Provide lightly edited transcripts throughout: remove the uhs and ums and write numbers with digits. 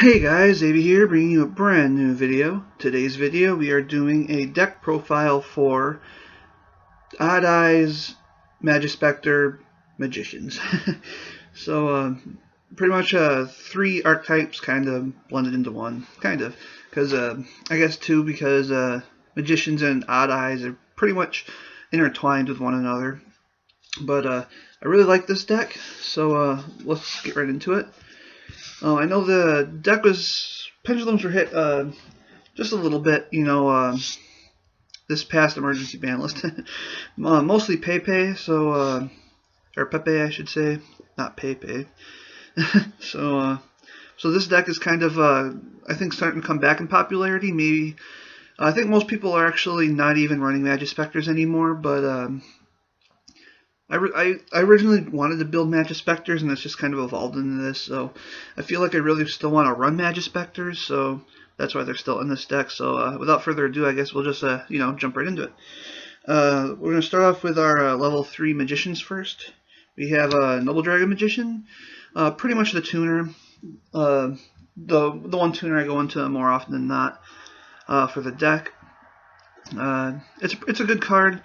Hey guys, Avi here, bringing you a brand new video. Today's video we are doing a deck profile for Odd Eyes, Majespecter, Magicians. so pretty much three archetypes kind of blended into one, kind of, because I guess two, because Magicians and Odd Eyes are pretty much intertwined with one another. But I really like this deck, so let's get right into it. I know the deck pendulums were hit just a little bit, this past emergency ban list. Mostly Pepe, or Pepe, I should say, not Pepe. so, so this deck is kind of, I think, starting to come back in popularity. Maybe, I think most people are actually not even running Majespecters anymore, but I originally wanted to build Majespecters, and it's just kind of evolved into this. So I feel like I really still want to run Majespecters, so that's why they're still in this deck. So without further ado, I guess we'll just jump right into it. We're going to start off with our level 3 Magicians first. We have a Noble Dragon Magician, pretty much the tuner, the one tuner I go into more often than not for the deck. It's a good card.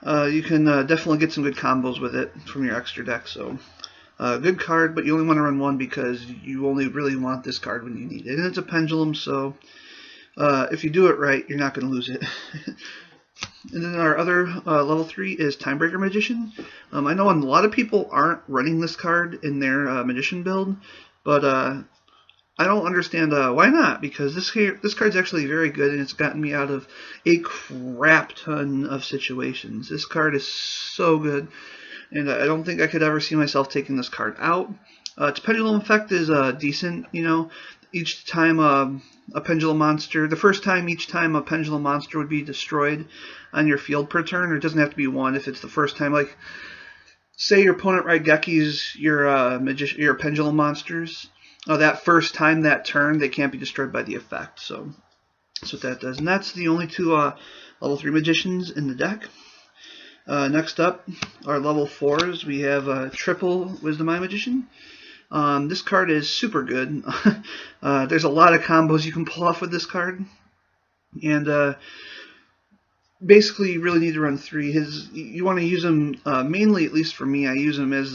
You can definitely get some good combos with it from your extra deck. So, good card, but you only want to run one because you only really want this card when you need it. And it's a pendulum, so if you do it right, you're not going to lose it. And then our other level 3 is Timebreaker Magician. I know a lot of people aren't running this card in their Magician build, but I don't understand why not, because this card's actually very good, and it's gotten me out of a crap ton of situations. This card is so good, and I don't think I could ever see myself taking this card out. Its pendulum effect is decent, Each time a pendulum monster, the first time each time a pendulum monster would be destroyed on your field per turn, or it doesn't have to be one if it's the first time, like, say your opponent Raigekis your pendulum monsters. That first time that turn, they can't be destroyed by the effect. So that's what that does. And that's the only two level 3 Magicians in the deck. Next up, our level 4s, we have triple Wisdom Eye Magician. This card is super good. There's a lot of combos you can pull off with this card. And basically, you really need to run 3. You want to use him, mainly, at least for me, I use him as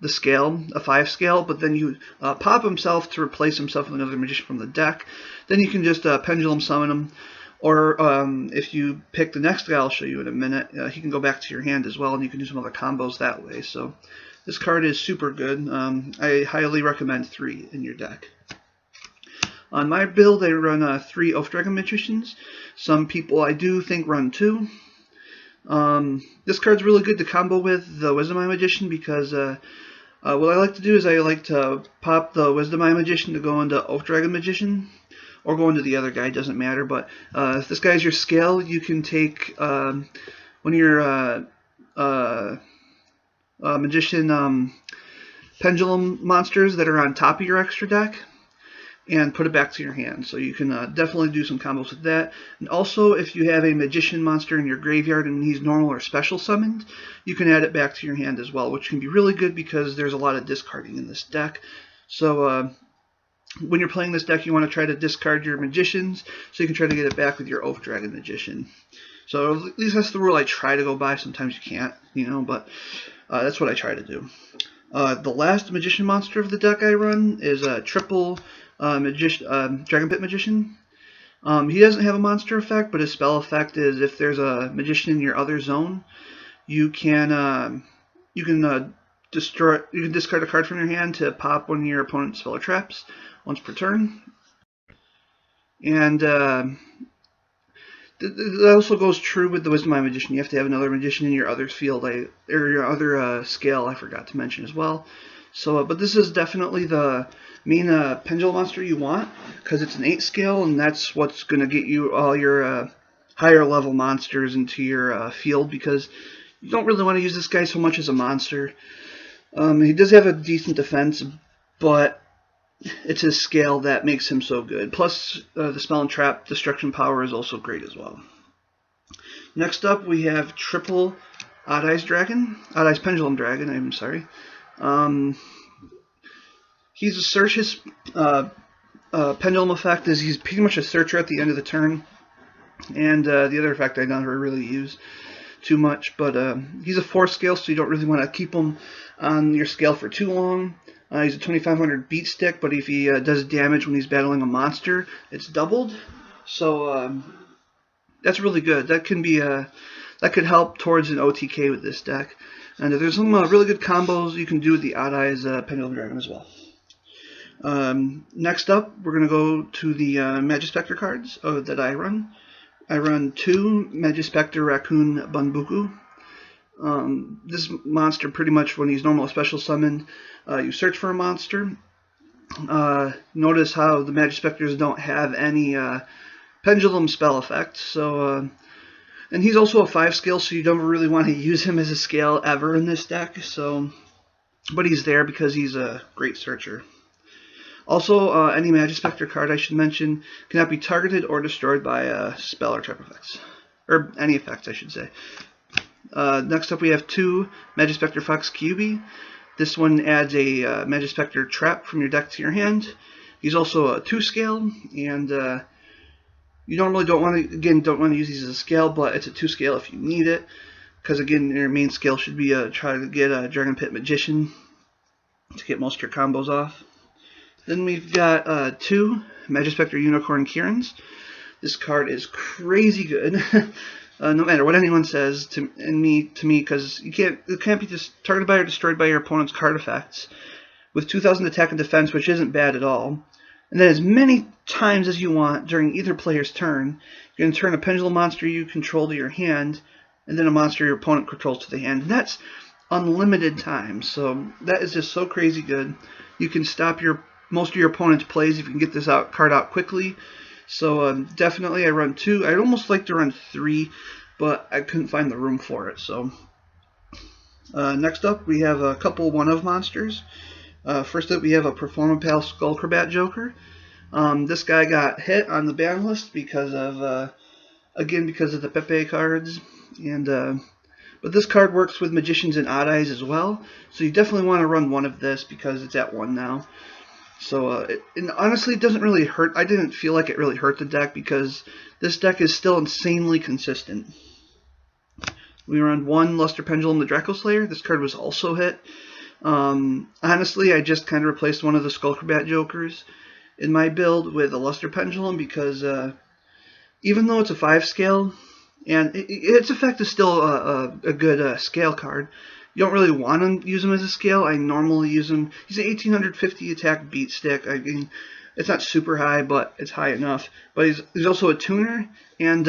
the scale, a 5 scale, but then you pop himself to replace himself with another magician from the deck. Then you can just pendulum summon him, or if you pick the next guy I'll show you in a minute, he can go back to your hand as well, and you can do some other combos that way. So this card is super good. I highly recommend 3 in your deck. On my build, I run 3 Oath Dragon Magicians. Some people I do think run 2. This card's really good to combo with the Wisdom Eye Magician, because what I like to do is I like to pop the Wisdom Eye Magician to go into Oath Dragon Magician, or go into the other guy, doesn't matter. But if this guy's your scale, you can take one of your Magician pendulum monsters that are on top of your extra deck, and put it back to your hand. So you can definitely do some combos with that. And also, if you have a Magician monster in your graveyard and he's normal or special summoned, you can add it back to your hand as well, which can be really good because there's a lot of discarding in this deck. So when you're playing this deck, you want to try to discard your Magicians so you can try to get it back with your Oath Dragon Magician. So at least that's the rule I try to go by. Sometimes you can't, but that's what I try to do. The last Magician monster of the deck I run is a triple Dragon Pit Magician. He doesn't have a monster effect, but his spell effect is if there's a magician in your other zone, you can discard a card from your hand to pop one of your opponent's spell or traps once per turn. And that also goes true with the Wisdom Eye Magician. You have to have another magician in your other field, or your other scale, I forgot to mention as well. So, but this is definitely the main pendulum monster you want, because it's an 8 scale, and that's what's going to get you all your higher level monsters into your field, because you don't really want to use this guy so much as a monster. He does have a decent defense, but it's his scale that makes him so good. Plus, the spell and trap destruction power is also great as well. Next up, we have triple Odd Eyes Pendulum Dragon. I'm sorry. He's a search. His pendulum effect is he's pretty much a searcher at the end of the turn. And the other effect I never really use too much, but he's a 4 scale, so you don't really want to keep him on your scale for too long. He's a 2500 beat stick, but if he does damage when he's battling a monster, it's doubled. So that's really good. That can be that could help towards an OTK with this deck. And there's some really good combos you can do with the Odd Eyes Pendulum Dragon as well. Next up, we're going to go to the Majespecter cards that I run. I run 2 Majespecter Raccoon Bunbuku. This monster, pretty much when he's normal special summoned, you search for a monster. Notice how the Majespecters don't have any pendulum spell effect. So, and he's also a 5 scale, so you don't really want to use him as a scale ever in this deck. So, but he's there because he's a great searcher. Also, any Majespecter card, I should mention, cannot be targeted or destroyed by spell or trap effects. Or any effects, I should say. Next up, we have 2 Majespecter Fox Kyubi. This one adds a Majespecter trap from your deck to your hand. He's also a 2 scale, and you normally don't want to use these as a scale, but it's a 2 scale if you need it. Because, again, your main scale should be try to get a Dragon Pit Magician to get most of your combos off. Then we've got 2 Majespecter Unicorn Kirans. This card is crazy good, no matter what anyone says to me, because it can't be just targeted by or destroyed by your opponent's card effects. With 2000 attack and defense, which isn't bad at all. And then as many times as you want during either player's turn, you can turn a pendulum monster you control to your hand, and then a monster your opponent controls to the hand. And that's unlimited time, so that is just so crazy good. You can stop most of your opponent's plays if you can get this card out quickly. So definitely I run 2. I'd almost like to run 3, but I couldn't find the room for it. So next up, we have a couple one-of monsters. First up, we have a Performapal Skullcrabat Joker. This guy got hit on the ban list because of the Pepe cards, and but this card works with Magicians and Odd Eyes as well. So you definitely want to run one of this because it's at 1 now. So, and honestly, it doesn't really hurt. I didn't feel like it really hurt the deck because this deck is still insanely consistent. We run 1 Luster Pendulum, the Draco Slayer. This card was also hit. Honestly, I just kind of replaced one of the Skullcrabat Jokers in my build with a Luster Pendulum because even though it's a 5 scale, and its effect is still a good scale card, you don't really want to use him as a scale. I normally use him. He's an 1850 attack beat stick. I mean, it's not super high, but it's high enough. But he's also a tuner, and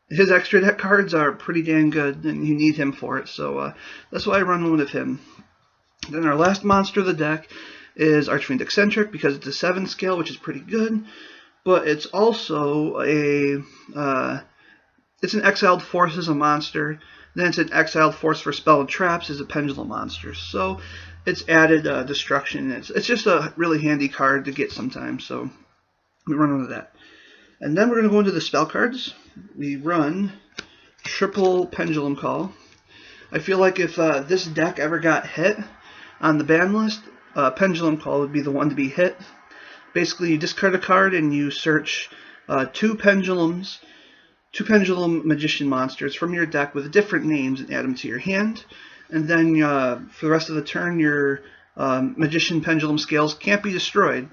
his extra deck cards are pretty dang good, and you need him for it. So that's why I run one of him. Then our last monster of the deck is Archfiend Eccentric because it's a 7 scale, which is pretty good. But it's also it's an exiled force as a monster. Then it's an exiled force for spell and traps as a pendulum monster. So it's added destruction. It's just a really handy card to get sometimes. So we run into that. And then we're going to go into the spell cards. We run triple Pendulum Call. I feel like if this deck ever got hit on the ban list, Pendulum Call would be the one to be hit. Basically, you discard a card and you search 2 Pendulum Magician monsters from your deck with different names and add them to your hand. And then for the rest of the turn, your Magician Pendulum Scales can't be destroyed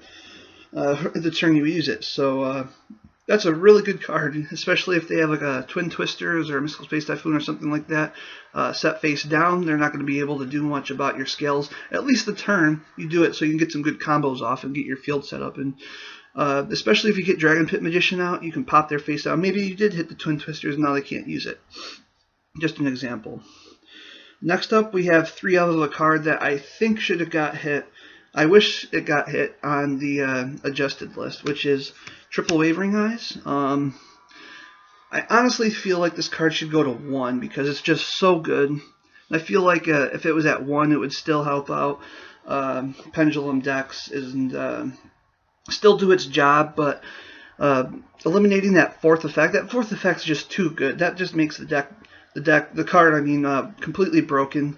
the turn you use it. So that's a really good card, especially if they have like a Twin Twisters or a Mystical Space Typhoon or something like that set face down. They're not going to be able to do much about your scales. At least the turn you do it so you can get some good combos off and get your field set up. And especially if you get Dragon Pit Magician out, you can pop their face out. Maybe you did hit the Twin Twisters and now they can't use it. Just an example. Next up, we have 3 out of a card that I think should have got hit. I wish it got hit on the adjusted list, which is Triple Wavering Eyes. I honestly feel like this card should go to 1 because it's just so good. And I feel like if it was at 1, it would still help out Pendulum decks and still do its job, but eliminating that 4th effect. That 4th effect is just too good. That just makes the card completely broken.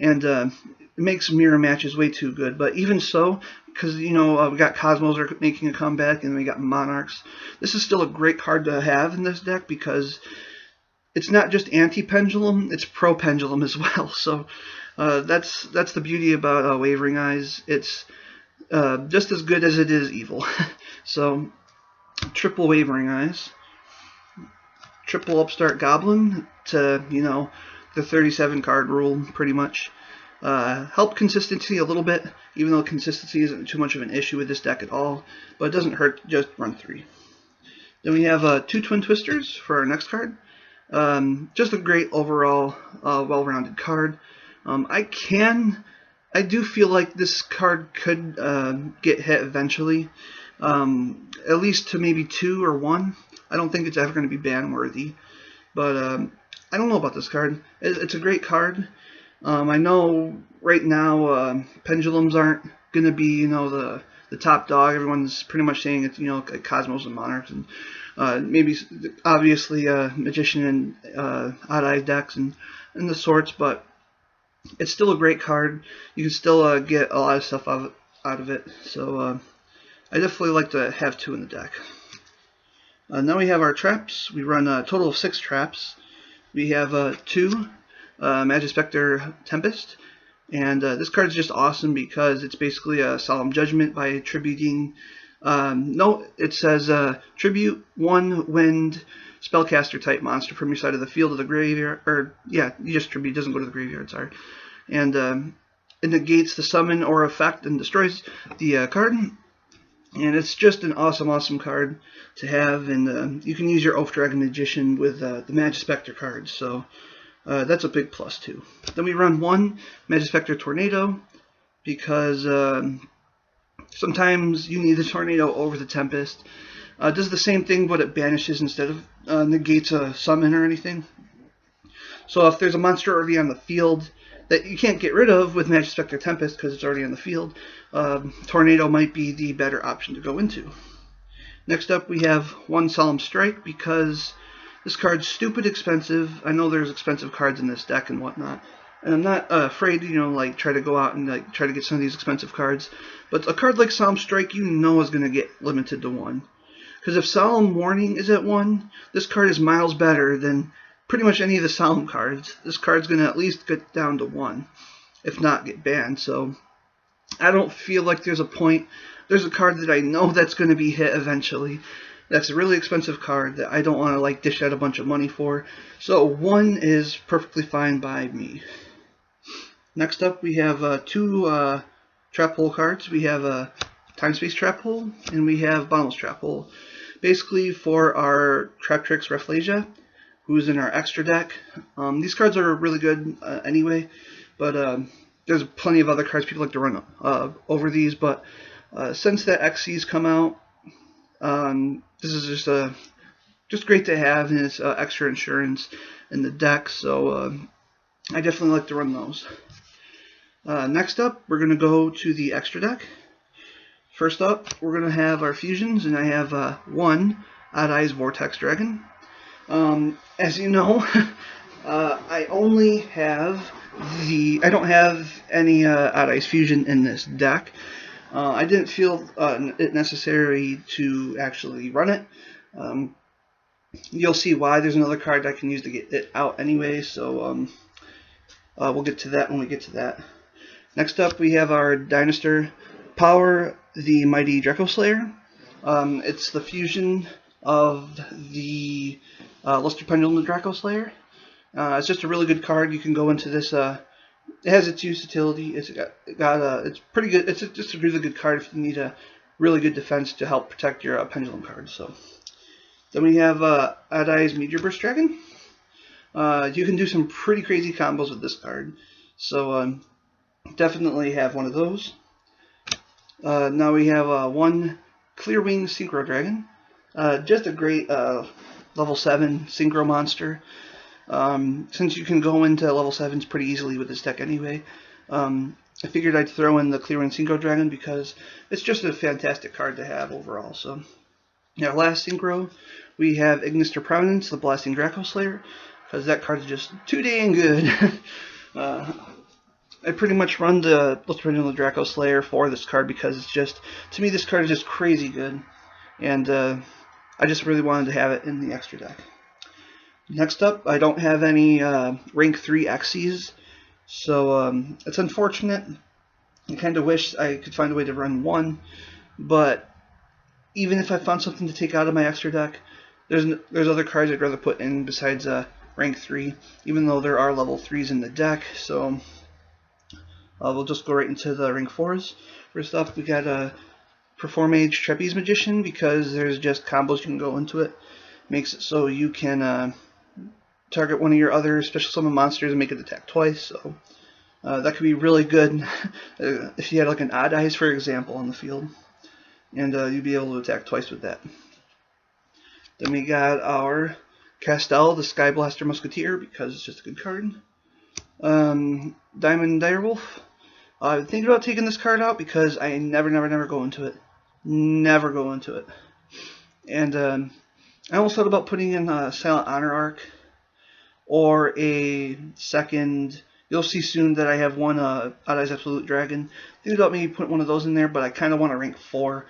And makes mirror matches way too good. But even so, because we got Cosmos are making a comeback, and we got Monarchs, this is still a great card to have in this deck because it's not just anti-pendulum, it's pro-pendulum as well. So that's the beauty about Wavering Eyes. It's just as good as it is evil. So triple Wavering Eyes, triple Upstart Goblin to the 37 card rule pretty much. Help consistency a little bit, even though consistency isn't too much of an issue with this deck at all, but it doesn't hurt to just run 3. Then we have 2 Twin Twisters for our next card. Just a great overall well-rounded card. I do feel like this card could get hit eventually, at least to maybe 2 or 1. I don't think it's ever going to be ban worthy, but I don't know about this card. It's a great card. I know right now pendulums aren't going to be the top dog. Everyone's pretty much saying it's like Cosmos and Monarchs and maybe obviously Magician and Odd Eye decks and the sorts, but it's still a great card. You can still get a lot of stuff out of it. So I definitely like to have 2 in the deck. Now we have our traps. We run a total of 6 traps. We have 2 Majespecter Tempest, and this card is just awesome because it's basically a solemn judgment by attributing. It says tribute 1 wind spellcaster type monster from your side of the field to the graveyard, or you just tribute, doesn't go to the graveyard, sorry, and it negates the summon or effect and destroys the card. And it's just an awesome card to have, and you can use your Oath Dragon Magician with the Majespecter cards, so that's a big plus too. Then we run 1 Majespecter Tornado because sometimes you need the Tornado over the Tempest. It does the same thing, but it banishes instead of negates a summon or anything. So if there's a monster already on the field that you can't get rid of with Majespecter Tempest because it's already on the field, Tornado might be the better option to go into. Next up, we have 1 Solemn Strike because this card's stupid expensive. I know there's expensive cards in this deck and whatnot, and I'm not afraid to try to go out and try to get some of these expensive cards. But a card like Solemn Strike, is going to get limited to 1. Because if Solemn Warning is at 1, this card is miles better than pretty much any of the Solemn cards. This card's going to at least get down to 1, if not get banned. So I don't feel like there's a point. There's a card that I know that's going to be hit eventually. That's a really expensive card that I don't want to dish out a bunch of money for. So 1 is perfectly fine by me. Next up, we have 2 trap hole cards. We have Time Space Trap Hole, and we have Bottomless Trap Hole. Basically for our Traptrix Rafflesia, who's in our extra deck. These cards are really good anyway, but there's plenty of other cards people like to run over these. But since that XC's come out, this is just great to have, and it's extra insurance in the deck. So I definitely like to run those. Next up, we're going to go to the extra deck. First up, we're going to have our fusions, and I have 1 Odd Eyes Vortex Dragon. As you know, I don't have any Odd Eyes Fusion in this deck. I didn't feel it necessary to actually run it. You'll see why. There's another card I can use to get it out anyway, so we'll get to that when we get to that. Next up, we have our Dinosaur Power, the Mighty Draco Slayer. It's the fusion of the Luster Pendulum and Draco Slayer. It's just a really good card. You can go into this. It has its utility. It's pretty good. It's just a really good card if you need a really good defense to help protect your pendulum cards. So then we have Odd Eyes Meteor Burst Dragon. You can do some pretty crazy combos with this card. So definitely have one of those. Now we have 1 Clear Wing Synchro Dragon. Just a great level 7 synchro monster. Since you can go into level 7s pretty easily with this deck anyway, I figured I'd throw in the Clear Wing Synchro Dragon because it's just a fantastic card to have overall. So, now last synchro, we have Ignister Prominence, the Blasting Draco Slayer, because that card's just too dang good. I pretty much run the Original Draco Slayer for this card because it's just, to me, this card is just crazy good. And I just really wanted to have it in the extra deck. Next up, I don't have any rank 3 Xyz, so it's unfortunate. I kind of wish I could find a way to run one, but even if I found something to take out of my extra deck, there's other cards I'd rather put in besides rank 3, even though there are level 3s in the deck, so we'll just go right into the rank 4s. First up, we got a Perform Age Trapeze Magician, because there's just combos you can go into it. Makes it so you can target one of your other special summon monsters and make it attack twice, so that could be really good if you had like an Odd Eyes, for example, on the field, and you'd be able to attack twice with that. Then we got our Castel, the Sky Blaster Musketeer, because it's just a good card. Diamond Direwolf. I'm thinking about taking this card out because I never go into it. Never go into it. And I almost thought about putting in a Silent Honor Arc or a second. You'll see soon that I have one Odd Eyes Absolute Dragon. Thinking about maybe putting one of those in there, but I kind of want a rank 4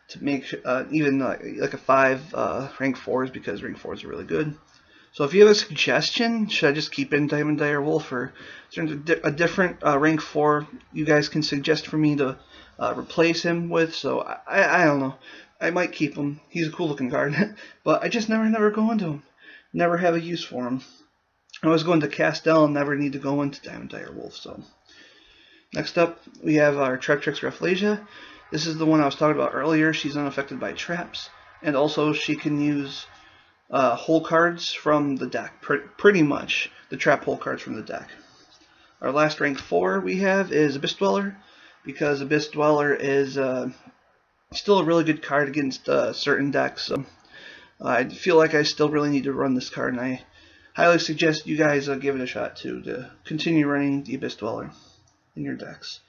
to make even like a 5 rank 4s, because rank 4s are really good. So if you have a suggestion, should I just keep in Diamond Direwolf, or is there a different rank 4 you guys can suggest for me to replace him with? So I don't know. I might keep him. He's a cool looking card, but I just never go into him. Never have a use for him. I always go into Castel and never need to go into Diamond Direwolf. So next up, we have our Traptrix Rafflesia. This is the one I was talking about earlier. She's unaffected by traps, and also she can use hole cards from the deck, pretty much the trap hole cards from the deck. Our last rank 4 we have is Abyss Dweller, because Abyss Dweller is still a really good card against certain decks. So I feel like I still really need to run this card, and I highly suggest you guys give it a shot too, to continue running the Abyss Dweller in your decks.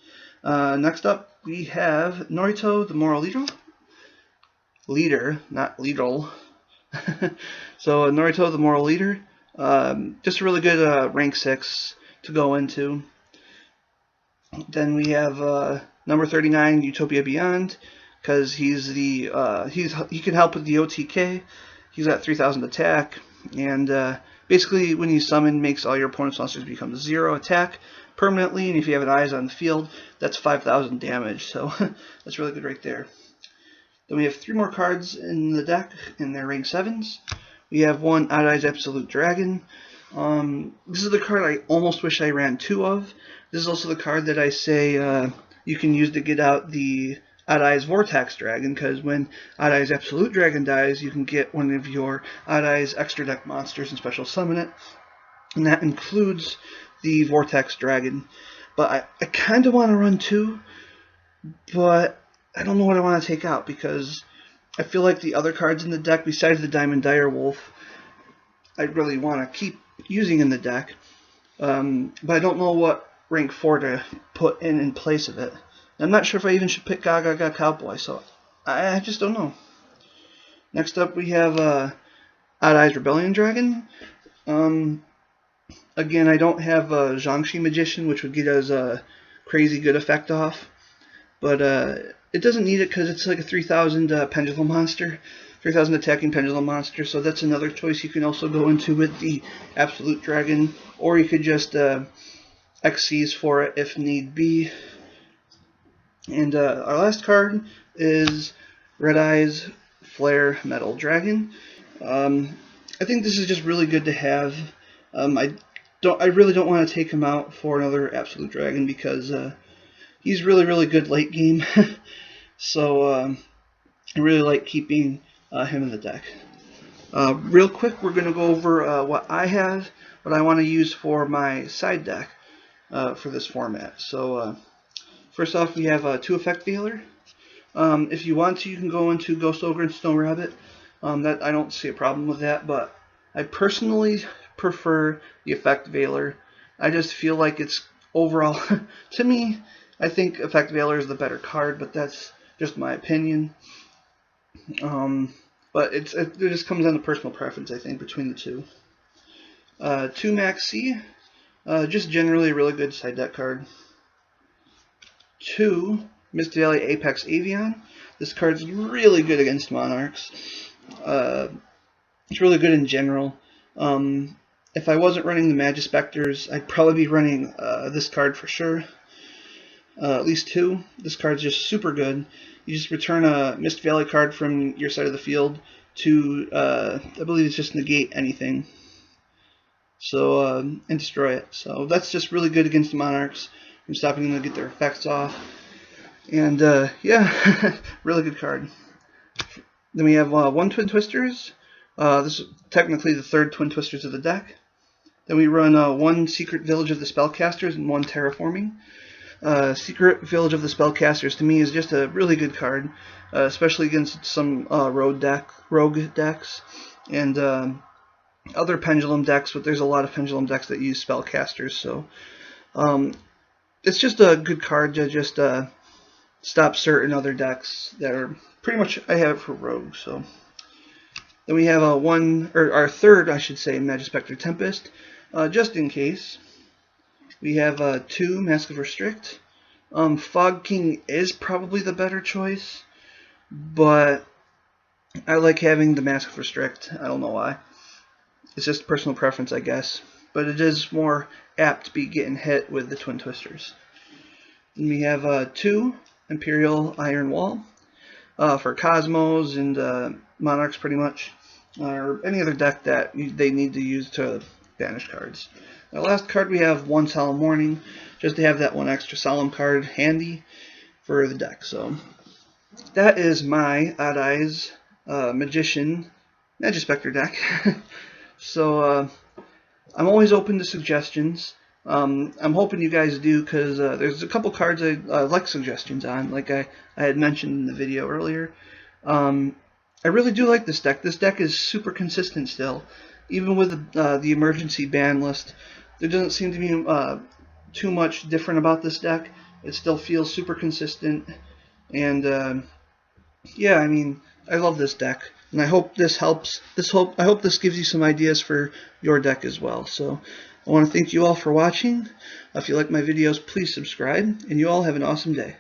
Next up we have Norito, the Moral Leader, not Leader. So Norito, the Moral Leader, just a really good rank 6 to go into. Then we have number 39, Utopia Beyond, because he can help with the OTK. He's got 3,000 attack, and basically when he's summoned, makes all your opponent's monsters become 0 attack permanently, and if you have an Eyes on the field, that's 5,000 damage. So that's really good right there. Then we have 3 more cards in the deck, and they're rank 7s. We have one Odd Eyes Absolute Dragon. This is the card I almost wish I ran 2 of. This is also the card that I say you can use to get out the Odd Eyes Vortex Dragon, because when Odd Eyes Absolute Dragon dies, you can get one of your Odd Eyes extra deck monsters and special summon it. And that includes the Vortex Dragon. But I kind of want to run 2, but I don't know what I want to take out, because I feel like the other cards in the deck, besides the Diamond Direwolf, I really want to keep using in the deck. But I don't know what rank 4 to put in place of it. I'm not sure if I even should pick Gaga Cowboy, so I just don't know. Next up we have Odd Eyes Rebellion Dragon. Again, I don't have Zhangxi Magician, which would get us a crazy good effect off. But it doesn't need it because it's like a 3,000 pendulum monster, 3,000 attacking pendulum monster. So that's another choice you can also go into with the Absolute Dragon, or you could just Xyz for it if need be. And our last card is Red Eyes Flare Metal Dragon. I think this is just really good to have. I really don't want to take him out for another Absolute Dragon, because he's really good late game. So I really like keeping him in the deck. Real quick, we're going to go over what I have, what I want to use for my side deck for this format. So first off, we have 2 Effect Veiler. If you want to, you can go into Ghost Ogre and Snow Rabbit. That I don't see a problem with that, but I personally prefer the Effect Veiler. I just feel like it's overall, to me, I think Effect Veiler is the better card, but that's just my opinion. But it just comes down to personal preference, I think, between the two. 2 Maxi, just generally a really good side deck card. 2 Mist Valley Apex Avian. This card's really good against Monarchs. It's really good in general. If I wasn't running the Majespecters, I'd probably be running this card for sure. At least 2. This card's just super good. You just return a Mist Valley card from your side of the field to, I believe it's just negate anything. So, and destroy it. So that's just really good against the Monarchs, from stopping them to get their effects off. And, yeah, really good card. Then we have 1 Twin Twisters. This is technically the 3rd Twin Twisters of the deck. Then we run 1 Secret Village of the Spellcasters and 1 Terraforming. Secret Village of the Spellcasters to me is just a really good card, especially against some rogue decks and other Pendulum decks, but there's a lot of Pendulum decks that use Spellcasters, so it's just a good card to just stop certain other decks that are pretty much, I have it for Rogue. So then we have our 3rd, I should say, Majespecter Tempest, just in case. We have 2 Mask of Restrict. Fog King is probably the better choice, but I like having the Mask of Restrict. I don't know why. It's just personal preference, I guess. But it is more apt to be getting hit with the Twin Twisters. And we have 2 Imperial Iron Wall for Cosmos and Monarchs, pretty much, or any other deck that they need to use to banish cards. The last card, we have 1 Solemn Warning, just to have that 1 extra Solemn card handy for the deck. So that is my Odd Eyes Magician Majespecter deck. So I'm always open to suggestions. I'm hoping you guys do, because there's a couple cards I like suggestions on, like I had mentioned in the video earlier. I really do like this deck. This deck is super consistent still. Even with the emergency ban list, there doesn't seem to be too much different about this deck. It still feels super consistent, and yeah, I mean, I love this deck, and I hope this helps. I hope this gives you some ideas for your deck as well. So I want to thank you all for watching. If you like my videos, please subscribe, and you all have an awesome day.